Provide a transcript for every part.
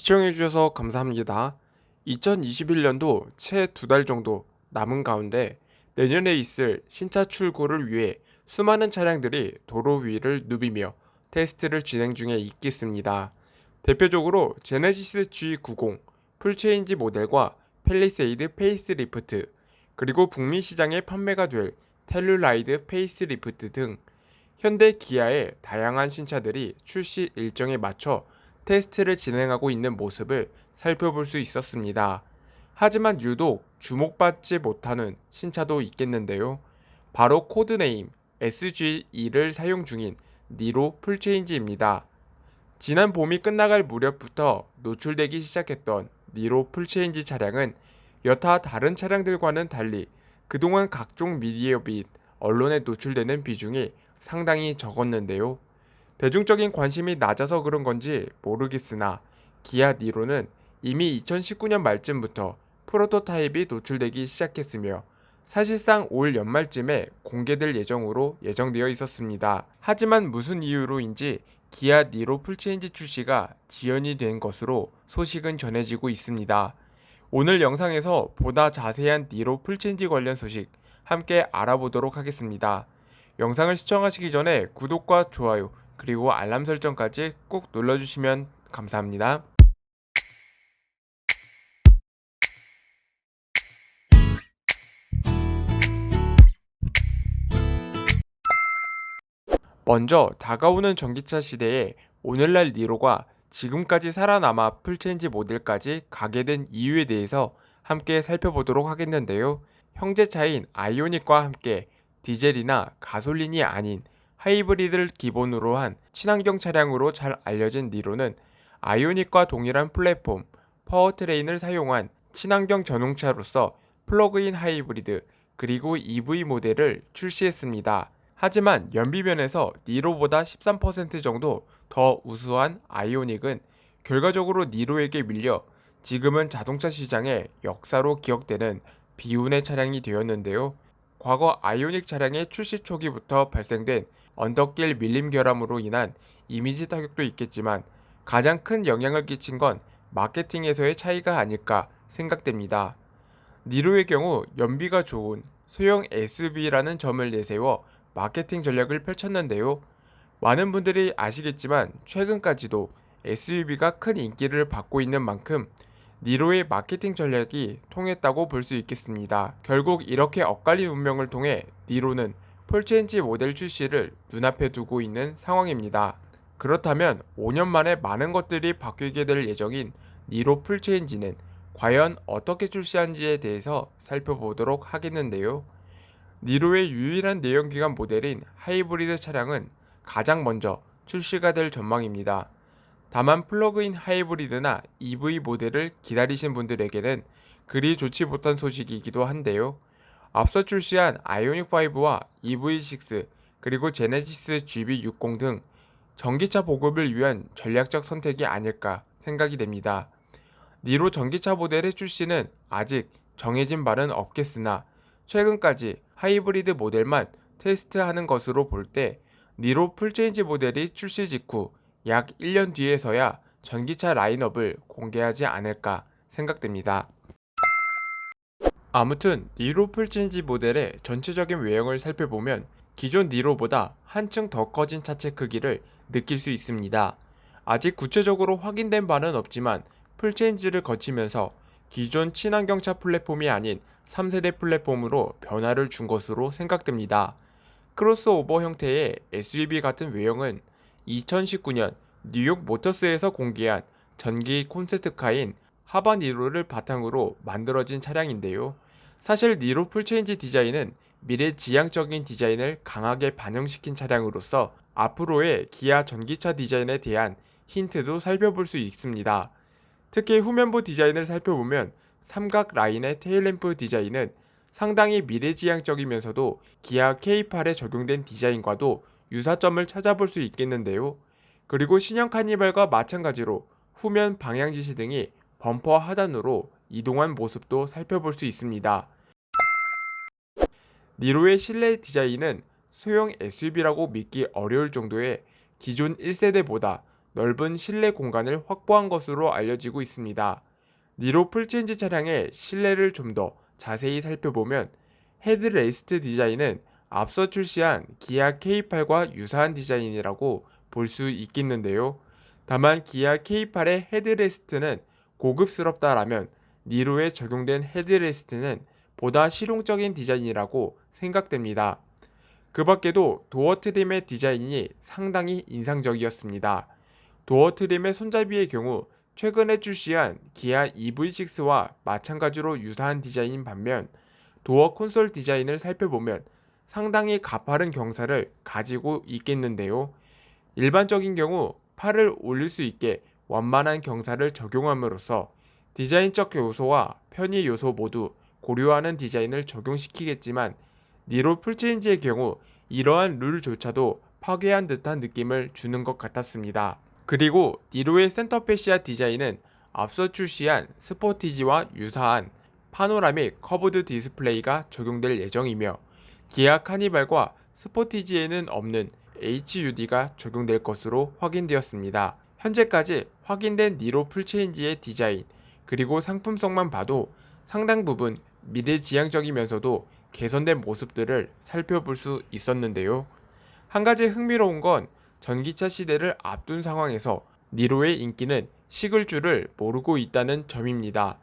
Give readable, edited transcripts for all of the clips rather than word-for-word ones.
시청해주셔서 감사합니다. 2021년도 채 2달 정도 남은 가운데 내년에 있을 신차 출고를 위해 수많은 차량들이 도로 위를 누비며 테스트를 진행 중에 있겠습니다. 대표적으로 제네시스 G90, 풀체인지 모델과 팰리세이드 페이스리프트, 그리고 북미 시장에 판매가 될 텔룰라이드 페이스리프트 등 현대 기아의 다양한 신차들이 출시 일정에 맞춰 테스트를 진행하고 있는 모습을 살펴볼 수 있었습니다. 하지만 유독 주목받지 못하는 신차도 있겠는데요. 바로 코드네임 SG2를 사용 중인 니로 풀체인지입니다. 지난 봄이 끝나갈 무렵부터 노출되기 시작했던 니로 풀체인지 차량은 여타 다른 차량들과는 달리 그동안 각종 미디어 및 언론에 노출되는 비중이 상당히 적었는데요. 대중적인 관심이 낮아서 그런 건지 모르겠으나 기아 니로는 이미 2019년 말쯤부터 프로토타입이 노출되기 시작했으며 사실상 올 연말쯤에 공개될 예정으로 예정되어 있었습니다. 하지만 무슨 이유로인지 기아 니로 풀체인지 출시가 지연이 된 것으로 소식은 전해지고 있습니다. 오늘 영상에서 보다 자세한 니로 풀체인지 관련 소식 함께 알아보도록 하겠습니다. 영상을 시청하시기 전에 구독과 좋아요 그리고 알람 설정까지 꼭 눌러주시면 감사합니다. 먼저 다가오는 전기차 시대에 오늘날 니로가 지금까지 살아남아 풀체인지 모델까지 가게 된 이유에 대해서 함께 살펴보도록 하겠는데요. 형제차인 아이오닉과 함께 디젤이나 가솔린이 아닌 하이브리드를 기본으로 한 친환경 차량으로 잘 알려진 니로는 아이오닉과 동일한 플랫폼, 파워트레인을 사용한 친환경 전용차로서 플러그인 하이브리드 그리고 EV 모델을 출시했습니다. 하지만 연비면에서 니로보다 13% 정도 더 우수한 아이오닉은 결과적으로 니로에게 밀려 지금은 자동차 시장의 역사로 기억되는 비운의 차량이 되었는데요. 과거 아이오닉 차량의 출시 초기부터 발생된 언덕길 밀림 결함으로 인한 이미지 타격도 있겠지만 가장 큰 영향을 끼친 건 마케팅에서의 차이가 아닐까 생각됩니다. 니로의 경우 연비가 좋은 소형 SUV라는 점을 내세워 마케팅 전략을 펼쳤는데요. 많은 분들이 아시겠지만 최근까지도 SUV가 큰 인기를 받고 있는 만큼 니로의 마케팅 전략이 통했다고 볼 수 있겠습니다. 결국 이렇게 엇갈린 운명을 통해 니로는 풀체인지 모델 출시를 눈앞에 두고 있는 상황입니다. 그렇다면 5년 만에 많은 것들이 바뀌게 될 예정인 니로 풀체인지는 과연 어떻게 출시한지에 대해서 살펴보도록 하겠는데요. 니로의 유일한 내연기관 모델인 하이브리드 차량은 가장 먼저 출시가 될 전망입니다. 다만 플러그인 하이브리드나 EV 모델을 기다리신 분들에게는 그리 좋지 못한 소식이기도 한데요. 앞서 출시한 아이오닉5와 EV6 그리고 제네시스 GB60 등 전기차 보급을 위한 전략적 선택이 아닐까 생각이 됩니다. 니로 전기차 모델의 출시는 아직 정해진 바는 없겠으나 최근까지 하이브리드 모델만 테스트하는 것으로 볼 때 니로 풀체인지 모델이 출시 직후 약 1년 뒤에서야 전기차 라인업을 공개하지 않을까 생각됩니다. 아무튼 니로 풀체인지 모델의 전체적인 외형을 살펴보면 기존 니로보다 한층 더 커진 차체 크기를 느낄 수 있습니다. 아직 구체적으로 확인된 바는 없지만 풀체인지를 거치면서 기존 친환경차 플랫폼이 아닌 3세대 플랫폼으로 변화를 준 것으로 생각됩니다. 크로스오버 형태의 SUV 같은 외형은 2019년 뉴욕 모터스에서 공개한 전기 콘셉트카인 하바 니로를 바탕으로 만들어진 차량인데요. 사실 니로 풀체인지 디자인은 미래지향적인 디자인을 강하게 반영시킨 차량으로서 앞으로의 기아 전기차 디자인에 대한 힌트도 살펴볼 수 있습니다. 특히 후면부 디자인을 살펴보면 삼각 라인의 테일램프 디자인은 상당히 미래지향적이면서도 기아 K8에 적용된 디자인과도 유사점을 찾아볼 수 있겠는데요. 그리고 신형 카니발과 마찬가지로 후면 방향 지시 등이 범퍼 하단으로 이동한 모습도 살펴볼 수 있습니다. 니로의 실내 디자인은 소형 SUV라고 믿기 어려울 정도의 기존 1세대보다 넓은 실내 공간을 확보한 것으로 알려지고 있습니다. 니로 풀체인지 차량의 실내를 좀 더 자세히 살펴보면 헤드레스트 디자인은 앞서 출시한 기아 K8과 유사한 디자인이라고 볼 수 있겠는데요. 다만 기아 K8의 헤드레스트는 고급스럽다라면 니로에 적용된 헤드레스트는 보다 실용적인 디자인이라고 생각됩니다. 그 밖에도 도어 트림의 디자인이 상당히 인상적이었습니다. 도어 트림의 손잡이의 경우 최근에 출시한 기아 EV6와 마찬가지로 유사한 디자인인 반면 도어 콘솔 디자인을 살펴보면 상당히 가파른 경사를 가지고 있겠는데요. 일반적인 경우 팔을 올릴 수 있게 완만한 경사를 적용함으로써 디자인적 요소와 편의 요소 모두 고려하는 디자인을 적용시키겠지만 니로 풀체인지의 경우 이러한 룰조차도 파괴한 듯한 느낌을 주는 것 같았습니다. 그리고 니로의 센터 패시아 디자인은 앞서 출시한 스포티지와 유사한 파노라믹 커브드 디스플레이가 적용될 예정이며 기아 카니발과 스포티지에는 없는 HUD가 적용될 것으로 확인되었습니다. 현재까지 확인된 니로 풀체인지의 디자인 그리고 상품성만 봐도 상당 부분 미래지향적이면서도 개선된 모습들을 살펴볼 수 있었는데요. 한 가지 흥미로운 건 전기차 시대를 앞둔 상황에서 니로의 인기는 식을 줄을 모르고 있다는 점입니다.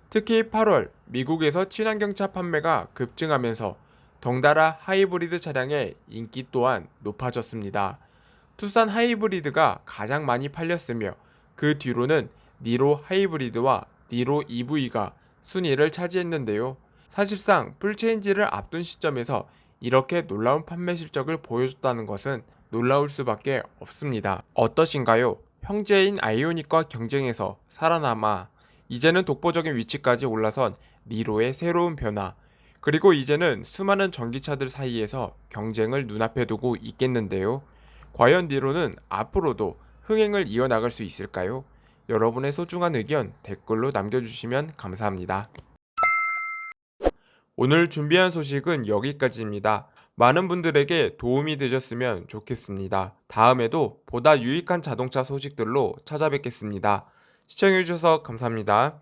특히 8월 미국에서 친환경차 판매가 급증하면서 덩달아 하이브리드 차량의 인기 또한 높아졌습니다. 투싼 하이브리드가 가장 많이 팔렸으며 그 뒤로는 니로 하이브리드와 니로 EV가 순위를 차지했는데요. 사실상 풀체인지를 앞둔 시점에서 이렇게 놀라운 판매 실적을 보여줬다는 것은 놀라울 수밖에 없습니다. 어떠신가요? 형제인 아이오닉과 경쟁에서 살아남아 이제는 독보적인 위치까지 올라선 니로의 새로운 변화, 그리고 이제는 수많은 전기차들 사이에서 경쟁을 눈앞에 두고 있겠는데요. 과연 니로는 앞으로도 흥행을 이어나갈 수 있을까요? 여러분의 소중한 의견 댓글로 남겨주시면 감사합니다. 오늘 준비한 소식은 여기까지입니다. 많은 분들에게 도움이 되셨으면 좋겠습니다. 다음에도 보다 유익한 자동차 소식들로 찾아뵙겠습니다. 시청해주셔서 감사합니다.